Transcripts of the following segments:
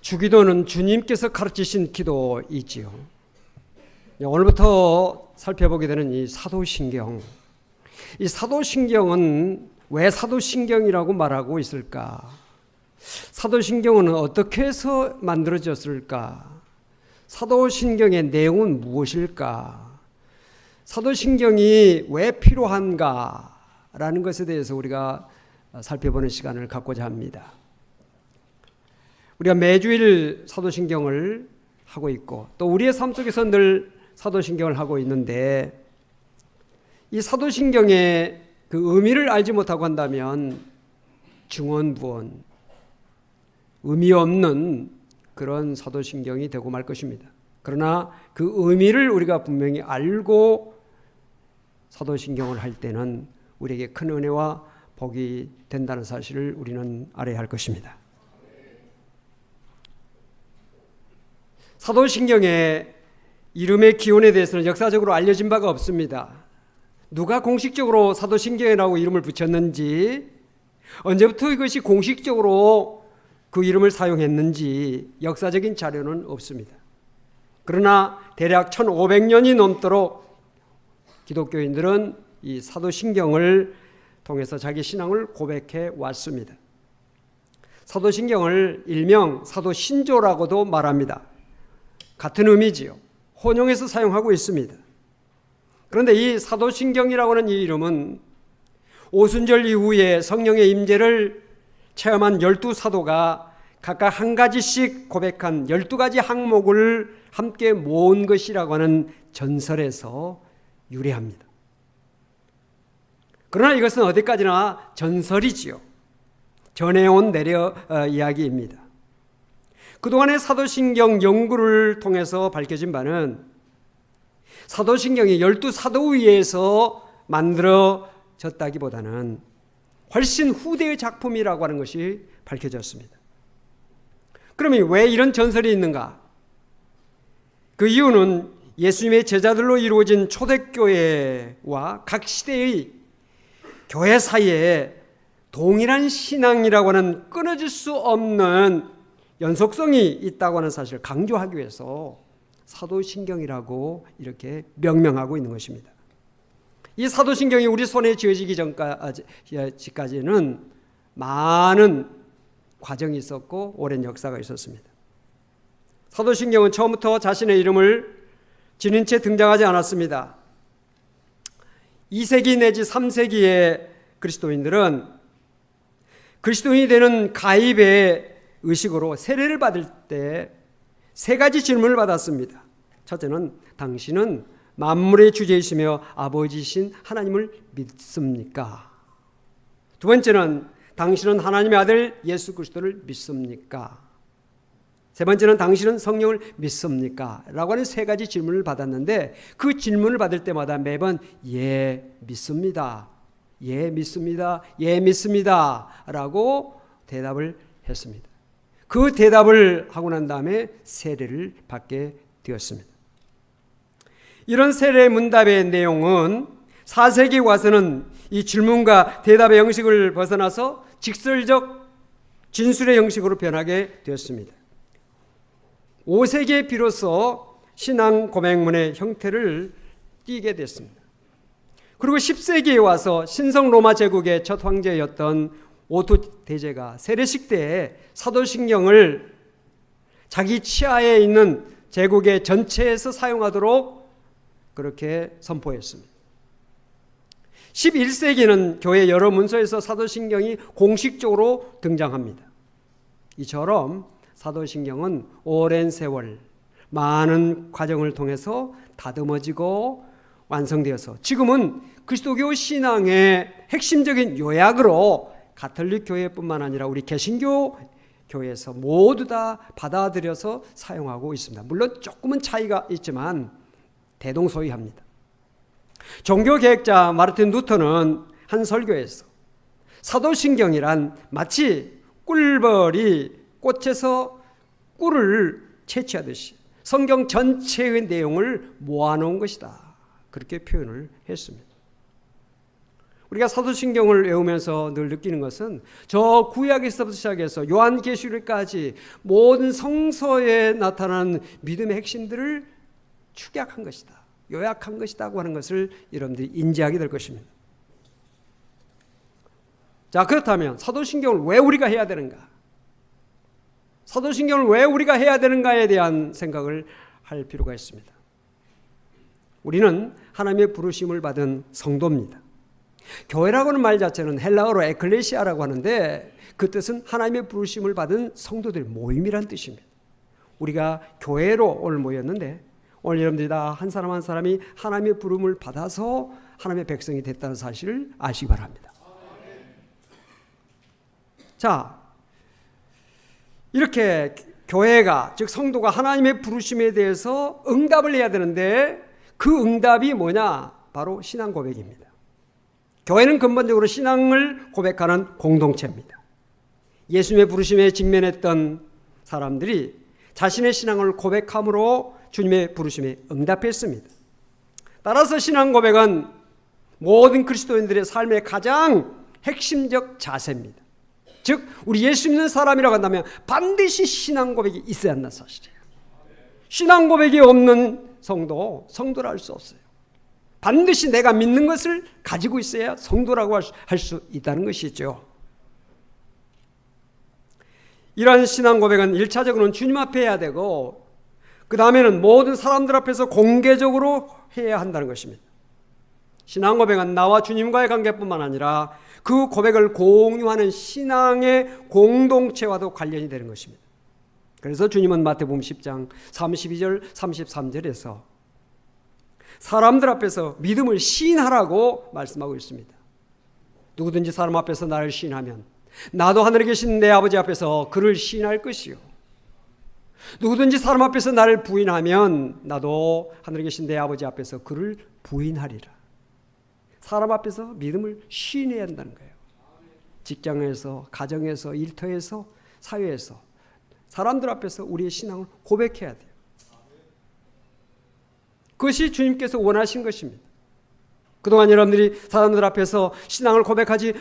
주기도는 주님께서 가르치신 기도이지요. 오늘부터 살펴보게 되는 이 사도신경. 이 사도신경은 왜 사도신경이라고 말하고 있을까? 사도신경은 어떻게 해서 만들어졌을까? 사도신경의 내용은 무엇일까? 사도신경이 왜 필요한가? 라는 것에 대해서 우리가 살펴보는 시간을 갖고자 합니다. 우리가 매주일 사도신경을 하고 있고 또 우리의 삶 속에서 늘 사도신경을 하고 있는데 이 사도신경의 그 의미를 알지 못하고 한다면 중언부언, 의미 없는 그런 사도신경이 되고 말 것입니다. 그러나 그 의미를 우리가 분명히 알고 사도신경을 할 때는 우리에게 큰 은혜와 복이 된다는 사실을 우리는 알아야 할 것입니다. 사도신경의 이름의 기원에 대해서는 역사적으로 알려진 바가 없습니다. 누가 공식적으로 사도신경이라고 이름을 붙였는지, 언제부터 이것이 공식적으로 그 이름을 사용했는지 역사적인 자료는 없습니다. 그러나 대략 1500년이 넘도록 기독교인들은 이 사도신경을 통해서 자기 신앙을 고백해 왔습니다. 사도신경을 일명 사도신조라고도 말합니다. 같은 의미지요. 혼용해서 사용하고 있습니다. 그런데 이 사도신경이라고 하는 이 이름은 오순절 이후에 성령의 임재를 체험한 12사도가 각각 한 가지씩 고백한 12가지 항목을 함께 모은 것이라고 하는 전설에서 유래합니다. 그러나 이것은 어디까지나 전설이지요. 전해온 내려 이야기입니다. 그동안의 사도신경 연구를 통해서 밝혀진 바는 사도신경이 12사도 위에서 만들어졌다기보다는 훨씬 후대의 작품이라고 하는 것이 밝혀졌습니다. 그러면 왜 이런 전설이 있는가? 그 이유는 예수님의 제자들로 이루어진 초대교회와 각 시대의 교회 사이에 동일한 신앙이라고 하는 끊어질 수 없는 연속성이 있다고 하는 사실을 강조하기 위해서 사도신경이라고 이렇게 명명하고 있는 것입니다. 이 사도신경이 우리 손에 쥐어지기 전까지는 많은 과정이 있었고 오랜 역사가 있었습니다. 사도신경은 처음부터 자신의 이름을 지닌 채 등장하지 않았습니다. 2세기 내지 3세기의 그리스도인들은 그리스도인이 되는 가입의 의식으로 세례를 받을 때 세 가지 질문을 받았습니다. 첫째는 당신은 만물의 주제이시며 아버지이신 하나님을 믿습니까? 두 번째는 당신은 하나님의 아들 예수 그리스도를 믿습니까? 세 번째는 당신은 성령을 믿습니까? 라고 하는 세 가지 질문을 받았는데 그 질문을 받을 때마다 매번 예 믿습니다. 예 믿습니다. 예 믿습니다. 라고 대답을 했습니다. 그 대답을 하고 난 다음에 세례를 받게 되었습니다. 이런 세례 문답의 내용은 4세기에 와서는 이 질문과 대답의 형식을 벗어나서 직설적 진술의 형식으로 변하게 되었습니다. 5세기에 비로소 신앙 고백문의 형태를 띠게 됐습니다. 그리고 10세기에 와서 신성 로마 제국의 첫 황제였던 오토 대제가 세례식 때에 사도신경을 자기 치하에 있는 제국의 전체에서 사용하도록 그렇게 선포했습니다. 11세기는 교회 여러 문서에서 사도신경이 공식적으로 등장합니다. 이처럼 사도신경은 오랜 세월 많은 과정을 통해서 다듬어지고 완성되어서 지금은 그리스도교 신앙의 핵심적인 요약으로 가톨릭 교회뿐만 아니라 우리 개신교 교회에서 모두 다 받아들여서 사용하고 있습니다. 물론 조금은 차이가 있지만 대동소이합니다. 종교개혁자 마르틴 루터는 한 설교에서 사도신경이란 마치 꿀벌이 꽃에서 꿀을 채취하듯이 성경 전체의 내용을 모아놓은 것이다. 그렇게 표현을 했습니다. 우리가 사도신경을 외우면서 늘 느끼는 것은 저 구약에서부터 시작해서 요한계시록까지 모든 성서에 나타나는 믿음의 핵심들을 축약한 것이다, 요약한 것이다고 하는 것을 여러분들이 인지하게 될 것입니다. 자, 그렇다면 사도신경을 왜 우리가 해야 되는가? 사도신경을 왜 우리가 해야 되는가에 대한 생각을 할 필요가 있습니다. 우리는 하나님의 부르심을 받은 성도입니다. 교회라고는 말 자체는 헬라어로 에클레시아라고 하는데 그 뜻은 하나님의 부르심을 받은 성도들의 모임이란 뜻입니다. 우리가 교회로 오늘 모였는데 오늘 여러분들이 다 한 사람 한 사람이 하나님의 부름을 받아서 하나님의 백성이 됐다는 사실을 아시기 바랍니다. 자, 이렇게 교회가, 즉 성도가 하나님의 부르심에 대해서 응답을 해야 되는데 그 응답이 뭐냐? 바로 신앙 고백입니다. 교회는 근본적으로 신앙을 고백하는 공동체입니다. 예수님의 부르심에 직면했던 사람들이 자신의 신앙을 고백함으로 주님의 부르심에 응답했습니다. 따라서 신앙 고백은 모든 그리스도인들의 삶의 가장 핵심적 자세입니다. 즉 우리 예수 믿는 사람이라고 한다면 반드시 신앙 고백이 있어야 한다는 사실이에요. 신앙 고백이 없는 성도라 할 수 없어요. 반드시 내가 믿는 것을 가지고 있어야 성도라고 할 수 있다는 것이죠. 이러한 신앙 고백은 1차적으로는 주님 앞에 해야 되고 그 다음에는 모든 사람들 앞에서 공개적으로 해야 한다는 것입니다. 신앙 고백은 나와 주님과의 관계뿐만 아니라 그 고백을 공유하는 신앙의 공동체와도 관련이 되는 것입니다. 그래서 주님은 마태복음 10장 32절 33절에서 사람들 앞에서 믿음을 시인하라고 말씀하고 있습니다. 누구든지 사람 앞에서 나를 시인하면 나도 하늘에 계신 내 아버지 앞에서 그를 시인할 것이요, 누구든지 사람 앞에서 나를 부인하면 나도 하늘에 계신 내 아버지 앞에서 그를 부인하리라. 사람 앞에서 믿음을 시인해야 한다는 거예요. 직장에서, 가정에서, 일터에서, 사회에서 사람들 앞에서 우리의 신앙을 고백해야 돼요. 그것이 주님께서 원하신 것입니다. 그동안 여러분들이 사람들 앞에서 신앙을 고백하지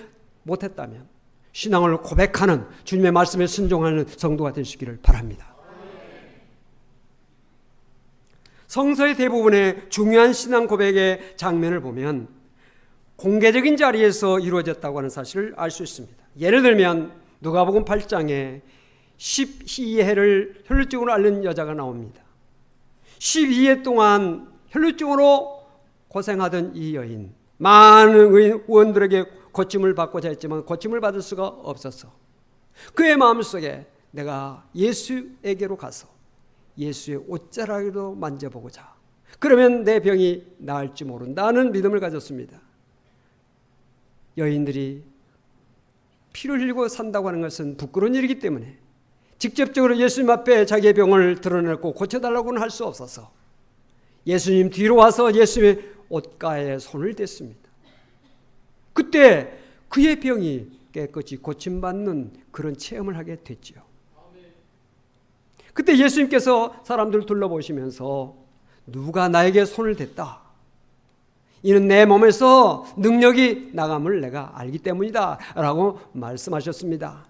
못했다면 신앙을 고백하는, 주님의 말씀에 순종하는 성도가 되시기를 바랍니다. 성서의 대부분의 중요한 신앙 고백의 장면을 보면 공개적인 자리에서 이루어졌다고 하는 사실을 알 수 있습니다. 예를 들면 누가복음 8장에 12해를 혈루증으로 앓는 여자가 나옵니다. 12해 동안 혈루증으로 고생하던 이 여인, 많은 의원들에게 고침을 받고자 했지만 고침을 받을 수가 없었어. 그의 마음속에 내가 예수에게로 가서 예수의 옷자락이라도 만져보고자, 그러면 내 병이 나을지 모른다는 믿음을 가졌습니다. 여인들이 피를 흘리고 산다고 하는 것은 부끄러운 일이기 때문에 직접적으로 예수님 앞에 자기의 병을 드러내고 고쳐달라고는 할 수 없어서 예수님 뒤로 와서 예수님의 옷가에 손을 댔습니다. 그때 그의 병이 깨끗이 고침받는 그런 체험을 하게 됐죠. 그때 예수님께서 사람들을 둘러보시면서 누가 나에게 손을 댔다, 이는 내 몸에서 능력이 나감을 내가 알기 때문이다 라고 말씀하셨습니다.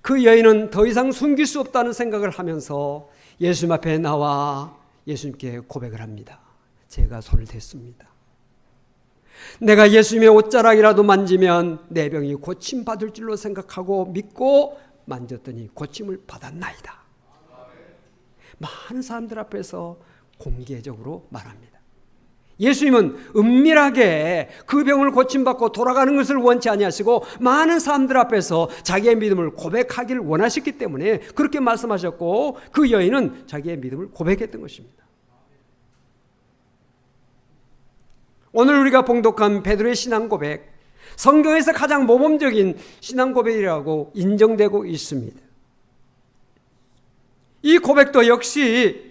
그 여인은 더 이상 숨길 수 없다는 생각을 하면서 예수님 앞에 나와 예수님께 고백을 합니다. 제가 손을 댔습니다. 내가 예수님의 옷자락이라도 만지면 내 병이 고침받을 줄로 생각하고 믿고 만졌더니 고침을 받았나이다. 많은 사람들 앞에서 공개적으로 말합니다. 예수님은 은밀하게 그 병을 고침받고 돌아가는 것을 원치 아니하시고 많은 사람들 앞에서 자기의 믿음을 고백하기를 원하셨기 때문에 그렇게 말씀하셨고, 그 여인은 자기의 믿음을 고백했던 것입니다. 오늘 우리가 봉독한 베드로의 신앙 고백, 성경에서 가장 모범적인 신앙 고백이라고 인정되고 있습니다. 이 고백도 역시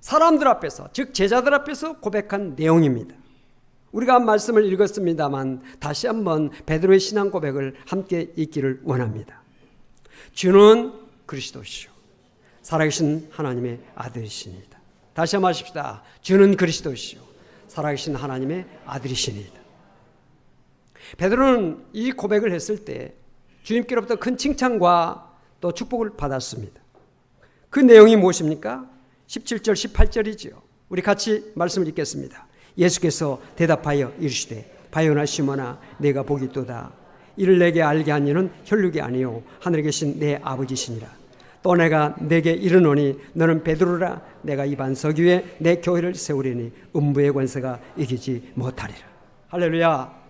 사람들 앞에서, 즉 제자들 앞에서 고백한 내용입니다. 우리가 말씀을 읽었습니다만 다시 한번 베드로의 신앙 고백을 함께 읽기를 원합니다. 주는 그리스도시요 살아계신 하나님의 아들이시니이다. 다시 한번 하십시다. 주는 그리스도시요 살아계신 하나님의 아들이시니이다. 베드로는 이 고백을 했을 때 주님께로부터 큰 칭찬과 또 축복을 받았습니다. 그 내용이 무엇입니까? 17절 18절이지요. 우리 같이 말씀을 읽겠습니다. 예수께서 대답하여 이르시되 바요나 시몬아 내가 복이 있도다. 이를 내게 알게 한 이는 혈육이 아니요 하늘에 계신 내 아버지시니라. 또 내가 내게 이르노니 너는 베드로라. 내가 이 반석 위에 내 교회를 세우리니 음부의 권세가 이기지 못하리라. 할렐루야.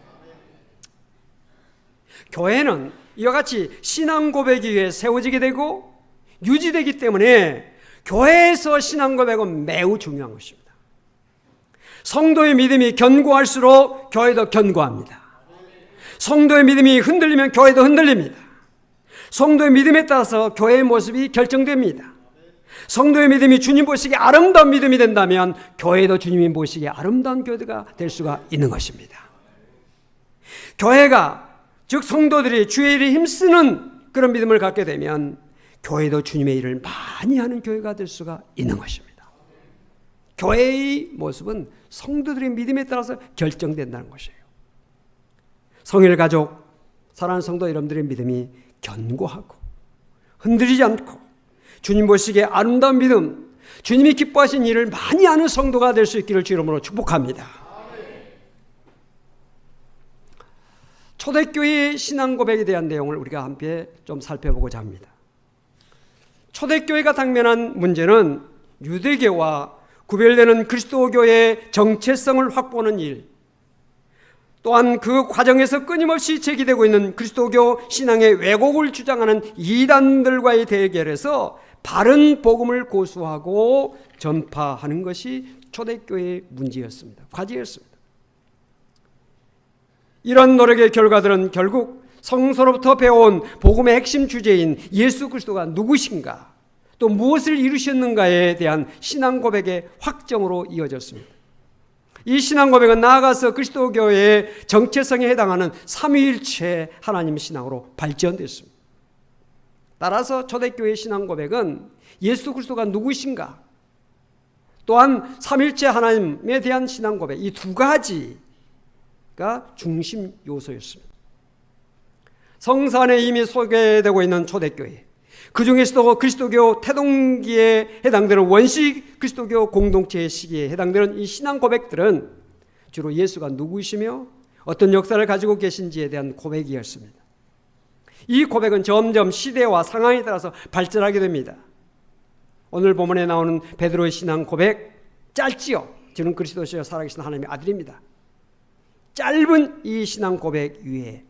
교회는 이와 같이 신앙 고백이 위해 세워지게 되고 유지되기 때문에 교회에서 신앙 고백은 매우 중요한 것입니다. 성도의 믿음이 견고할수록 교회도 견고합니다. 성도의 믿음이 흔들리면 교회도 흔들립니다. 성도의 믿음에 따라서 교회의 모습이 결정됩니다. 성도의 믿음이 주님 보시기에 아름다운 믿음이 된다면 교회도 주님이 보시기에 아름다운 교회가 될 수가 있는 것입니다. 교회가 즉 성도들이 주의 일에 힘쓰는 그런 믿음을 갖게 되면 교회도 주님의 일을 많이 하는 교회가 될 수가 있는 것입니다. 교회의 모습은 성도들의 믿음에 따라서 결정된다는 것이에요. 성일 가족, 사랑하는 성도 여러분들의 믿음이 견고하고 흔들리지 않고 주님 보시기에 아름다운 믿음, 주님이 기뻐하신 일을 많이 하는 성도가 될 수 있기를 주 이름으로 축복합니다. 초대교회의 신앙 고백에 대한 내용을 우리가 함께 좀 살펴보고자 합니다. 초대교회가 당면한 문제는 유대교와 구별되는 그리스도교의 정체성을 확보하는 일, 또한 그 과정에서 끊임없이 제기되고 있는 그리스도교 신앙의 왜곡을 주장하는 이단들과의 대결에서 바른 복음을 고수하고 전파하는 것이 초대교회의 문제였습니다. 과제였습니다. 이런 노력의 결과들은 결국 성서로부터 배워온 복음의 핵심 주제인 예수 그리스도가 누구신가, 또 무엇을 이루셨는가에 대한 신앙 고백의 확정으로 이어졌습니다. 이 신앙 고백은 나아가서 그리스도교의 정체성에 해당하는 삼위일체 하나님 신앙으로 발전됐습니다. 따라서 초대교회의 신앙 고백은 예수 그리스도가 누구신가, 또한 삼위일체 하나님에 대한 신앙 고백, 이 두 가지가 중심 요소였습니다. 성서 안에 이미 소개되고 있는 초대교회, 그 중에서도 그리스도교 태동기에 해당되는 원시 그리스도교 공동체의 시기에 해당되는 이 신앙 고백들은 주로 예수가 누구이시며 어떤 역사를 가지고 계신지에 대한 고백이었습니다. 이 고백은 점점 시대와 상황에 따라서 발전하게 됩니다. 오늘 본문에 나오는 베드로의 신앙 고백, 짧지요. 저는 그리스도시여 살아계신 하나님의 아들입니다. 짧은 이 신앙 고백 위에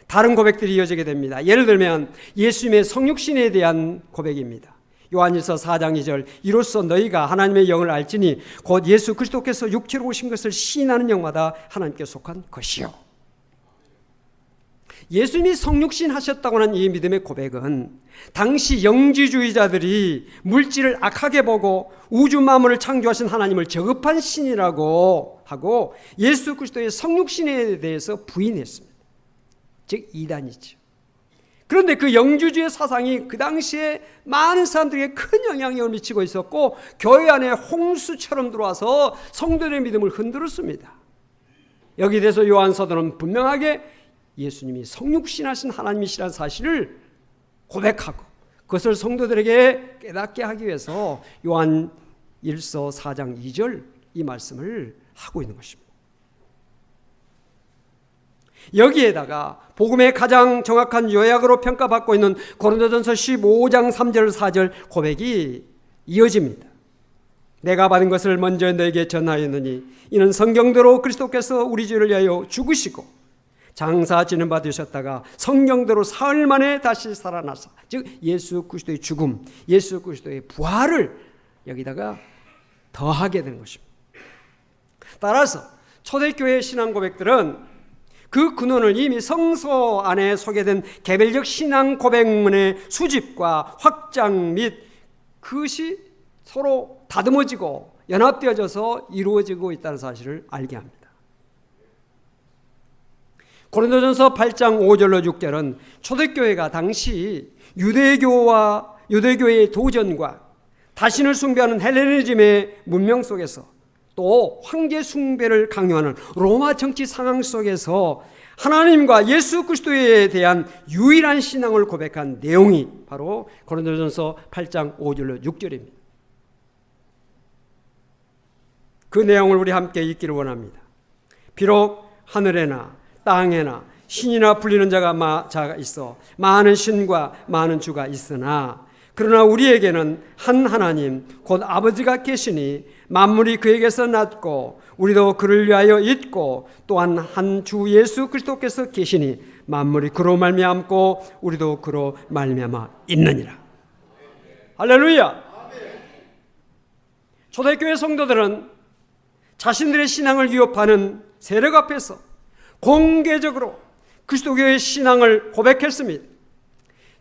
다른 고백들이 이어지게 됩니다. 예를 들면 예수님의 성육신에 대한 고백입니다. 요한일서 4장 2절, 이로써 너희가 하나님의 영을 알지니 곧 예수 그리스도께서 육체로 오신 것을 시인하는 영마다 하나님께 속한 것이요. 예수님이 성육신 하셨다고 하는 이 믿음의 고백은 당시 영지주의자들이 물질을 악하게 보고 우주 만물을 창조하신 하나님을 저급한 신이라고 하고 예수 그리스도의 성육신에 대해서 부인했습니다. 즉 이단이죠. 그런데 그 영주주의 사상이 그 당시에 많은 사람들에게 큰 영향력을 미치고 있었고 교회 안에 홍수처럼 들어와서 성도들의 믿음을 흔들었습니다. 여기에 대해서 요한 사도는 분명하게 예수님이 성육신하신 하나님이시라는 사실을 고백하고 그것을 성도들에게 깨닫게 하기 위해서 요한 1서 4장 2절 이 말씀을 하고 있는 것입니다. 여기에다가 복음의 가장 정확한 요약으로 평가받고 있는 고린도전서 15장 3절 4절 고백이 이어집니다. 내가 받은 것을 먼저 너에게 전하였느니 이는 성경대로 그리스도께서 우리 죄를 위하여 죽으시고 장사 지는 바 되셨다가 성경대로 사흘 만에 다시 살아나사, 즉 예수 그리스도의 죽음, 예수 그리스도의 부활을 여기다가 더하게 되는 것입니다. 따라서 초대교회의 신앙 고백들은 그 근원을 이미 성서 안에 소개된 개별적 신앙 고백문의 수집과 확장 및 그것이 서로 다듬어지고 연합되어져서 이루어지고 있다는 사실을 알게 합니다. 고린도전서 8장 5절로 6절은 초대교회가 당시 유대교의 도전과 자신을 숭배하는 헬레니즘의 문명 속에서 또 황제 숭배를 강요하는 로마 정치 상황 속에서 하나님과 예수 그리스도에 대한 유일한 신앙을 고백한 내용이 바로 고린도전서 8장 5절로 6절입니다. 그 내용을 우리 함께 읽기를 원합니다. 비록 하늘에나 땅에나 신이나 불리는 자가 있어 많은 신과 많은 주가 있으나 그러나 우리에게는 한 하나님 곧 아버지가 계시니 만물이 그에게서 났고 우리도 그를 위하여 있고 또한 한 주 예수 그리스도께서 계시니 만물이 그로 말미암고 우리도 그로 말미암아 있느니라. 할렐루야. 초대교회 성도들은 자신들의 신앙을 위협하는 세력 앞에서 공개적으로 그리스도교의 신앙을 고백했습니다.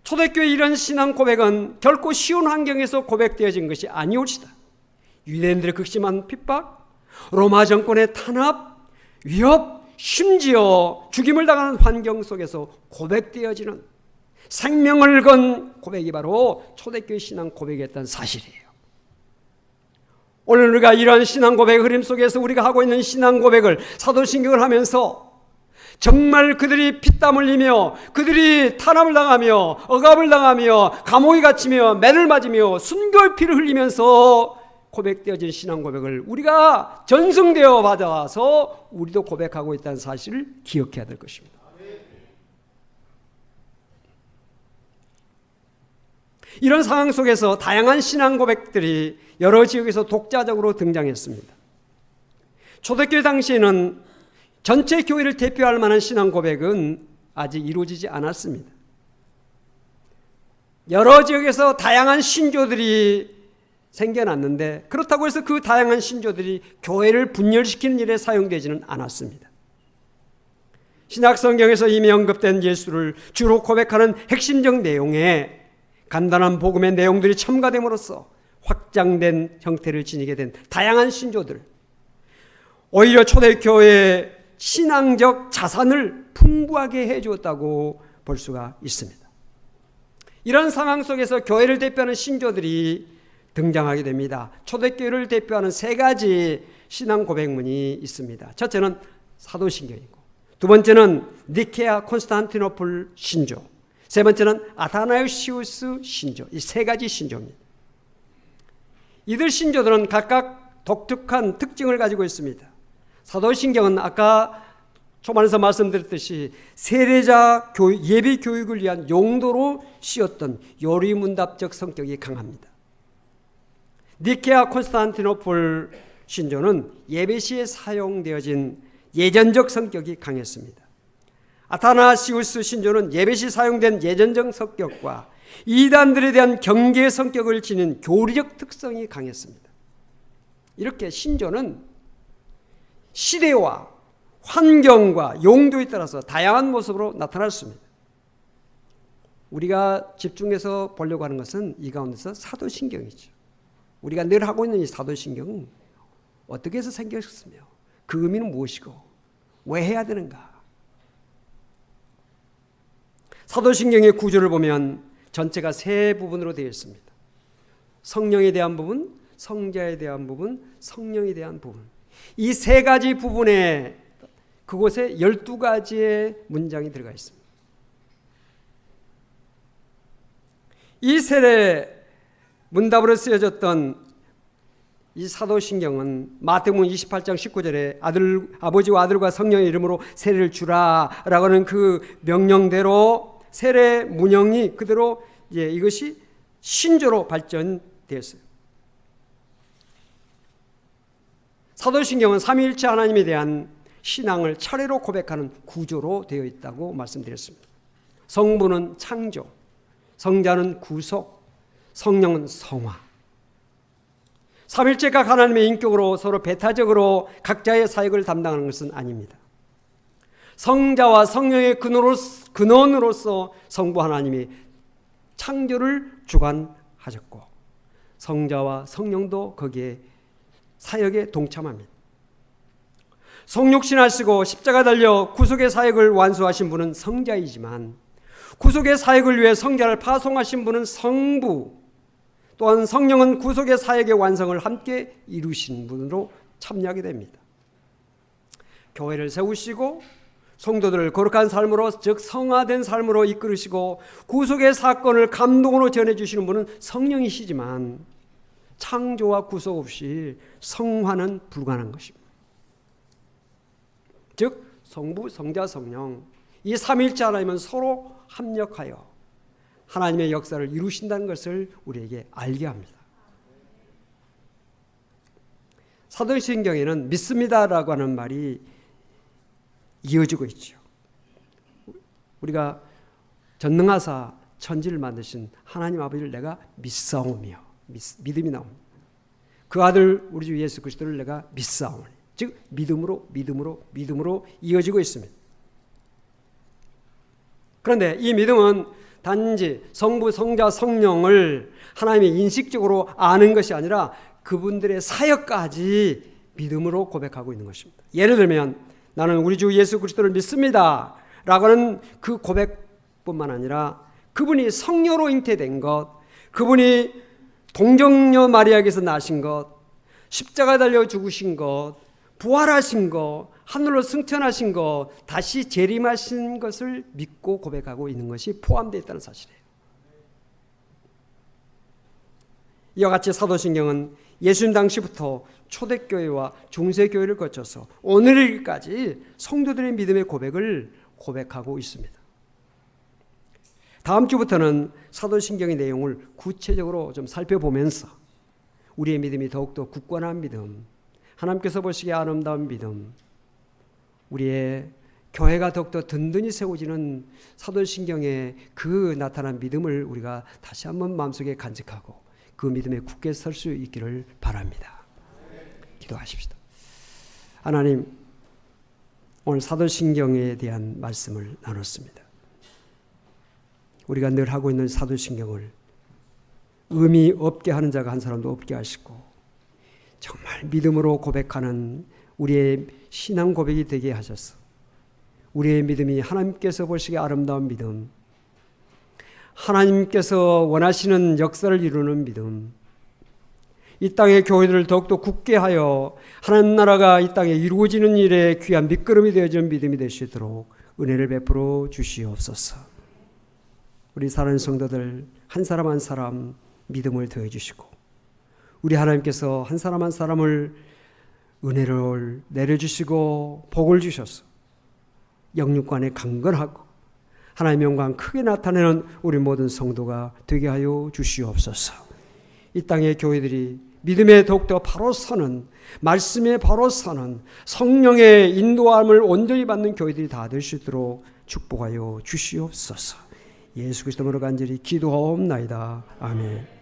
초대교회 이런 신앙 고백은 결코 쉬운 환경에서 고백되어진 것이 아니올시다. 유대인들의 극심한 핍박, 로마 정권의 탄압, 위협, 심지어 죽임을 당하는 환경 속에서 고백되어지는 생명을 건 고백이 바로 초대교회 신앙 고백이었다는 사실이에요. 오늘 우리가 이러한 신앙 고백의 흐름 속에서 우리가 하고 있는 신앙 고백을 사도신경을 하면서 정말 그들이 피땀 흘리며 그들이 탄압을 당하며 억압을 당하며 감옥에 갇히며 매를 맞으며 순교의 피를 흘리면서 고백되어진 신앙 고백을 우리가 전승되어 받아서 우리도 고백하고 있다는 사실을 기억해야 될 것입니다. 이런 상황 속에서 다양한 신앙 고백들이 여러 지역에서 독자적으로 등장했습니다. 초대교회 당시에는 전체 교회를 대표할 만한 신앙 고백은 아직 이루어지지 않았습니다. 여러 지역에서 다양한 신조들이 생겨났는데 그렇다고 해서 그 다양한 신조들이 교회를 분열시키는 일에 사용되지는 않았습니다. 신약 성경에서 이미 언급된 예수를 주로 고백하는 핵심적 내용에 간단한 복음의 내용들이 첨가됨으로써 확장된 형태를 지니게 된 다양한 신조들, 오히려 초대교회의 신앙적 자산을 풍부하게 해주었다고 볼 수가 있습니다. 이런 상황 속에서 교회를 대표하는 신조들이 등장하게 됩니다. 초대교회를 대표하는 세 가지 신앙 고백문이 있습니다. 첫째는 사도신경이고, 두 번째는 니케아 콘스탄티노플 신조, 세 번째는 아타나시우스 신조. 이 세 가지 신조입니다. 이들 신조들은 각각 독특한 특징을 가지고 있습니다. 사도신경은 아까 초반에서 말씀드렸듯이 세례자 예비 교육을 위한 용도로 쓰였던 요리문답적 성격이 강합니다. 니케아 콘스탄티노플 신조는 예배시에 사용되어진 예전적 성격이 강했습니다. 아타나시우스 신조는 예배시 사용된 예전적 성격과 이단들에 대한 경계 성격을 지닌 교리적 특성이 강했습니다. 이렇게 신조는 시대와 환경과 용도에 따라서 다양한 모습으로 나타났습니다. 우리가 집중해서 보려고 하는 것은 이 가운데서 사도신경이죠. 우리가 늘 하고 있는 이 사도신경은 어떻게 해서 생겼으며 그 의미는 무엇이고 왜 해야 되는가. 사도신경의 구조를 보면 전체가 세 부분으로 되어 있습니다. 성령에 대한 부분, 성자에 대한 부분, 성령에 대한 부분. 이 세 가지 부분에 그곳에 12가지의 문장이 들어가 있습니다. 이 세례 문답으로 쓰여졌던 이 사도신경은 마태복음 28장 19절에 아버지와 아들과 성령의 이름으로 세례를 주라라고 하는 그 명령대로 세례 문형이 그대로 이것이 신조로 발전되었어요. 사도신경은 삼위일체 하나님에 대한 신앙을 차례로 고백하는 구조로 되어 있다고 말씀드렸습니다. 성부는 창조, 성자는 구속, 성령은 성화. 삼위일체가 하나님의 인격으로 서로 배타적으로 각자의 사역을 담당하는 것은 아닙니다. 성자와 성령의 근원으로서 성부 하나님이 창조를 주관하셨고 성자와 성령도 거기에 사역에 동참합니다. 성육신하시고 십자가 달려 구속의 사역을 완수하신 분은 성자이지만 구속의 사역을 위해 성자를 파송하신 분은 성부, 또한 성령은 구속의 사역의 완성을 함께 이루신 분으로 참여하게 됩니다. 교회를 세우시고 성도들을 거룩한 삶으로, 즉 성화된 삶으로 이끌으시고 구속의 사건을 감동으로 전해주시는 분은 성령이시지만 창조와 구속 없이 성화는 불가능한 것입니다. 즉 성부, 성자, 성령 이 삼위일체 하나님은 서로 합력하여 하나님의 역사를 이루신다는 것을 우리에게 알게 합니다. 사도신경에는 믿습니다라고 하는 말이 이어지고 있죠. 우리가 전능하사 천지를 만드신 하나님 아버지를 내가 믿사오며, 믿음이 나옵니다. 그 아들 우리 주 예수 그리스도를 내가 믿사오니, 즉 믿음으로 이어지고 있습니다. 그런데 이 믿음은 단지 성부, 성자, 성령을 하나님의 인식적으로 아는 것이 아니라 그분들의 사역까지 믿음으로 고백하고 있는 것입니다. 예를 들면 나는 우리 주 예수 그리스도를 믿습니다 라고 하는 그 고백뿐만 아니라 그분이 성녀로 잉태된 것, 그분이 동정녀 마리아에게서 나신 것, 십자가 달려 죽으신 것, 부활하신 것, 하늘로 승천하신 것, 다시 재림하신 것을 믿고 고백하고 있는 것이 포함되어 있다는 사실이에요. 이와 같이 사도신경은 예수님 당시부터 초대교회와 중세교회를 거쳐서 오늘까지 성도들의 믿음의 고백을 고백하고 있습니다. 다음 주부터는 사도신경의 내용을 구체적으로 좀 살펴보면서 우리의 믿음이 더욱더 굳건한 믿음, 하나님께서 보시기에 아름다운 믿음, 우리의 교회가 더욱더 든든히 세워지는 사도신경의 그 나타난 믿음을 우리가 다시 한번 마음속에 간직하고 그 믿음에 굳게 설 수 있기를 바랍니다. 기도하십시다. 하나님, 오늘 사도신경에 대한 말씀을 나눴습니다. 우리가 늘 하고 있는 사도신경을 의미 없게 하는 자가 한 사람도 없게 하시고 정말 믿음으로 고백하는 우리의 신앙 고백이 되게 하셔서 우리의 믿음이 하나님께서 보시기에 아름다운 믿음, 하나님께서 원하시는 역사를 이루는 믿음, 이 땅의 교회들을 더욱더 굳게 하여 하나님 나라가 이 땅에 이루어지는 일에 귀한 밑거름이 되어지는 믿음이 될 수 있도록 은혜를 베풀어 주시옵소서. 우리 사랑하는 성도들 한 사람 한 사람 믿음을 더해 주시고 우리 하나님께서 한 사람 한 사람을 은혜를 내려주시고 복을 주셔서 영육간에 강건하고 하나님의 영광 크게 나타내는 우리 모든 성도가 되게 하여 주시옵소서. 이 땅의 교회들이 믿음에 더욱더 바로 서는, 말씀에 바로 서는, 성령의 인도함을 온전히 받는 교회들이 다 될 수 있도록 축복하여 주시옵소서. 예수 그리스도로 간절히 기도하옵나이다. 아멘.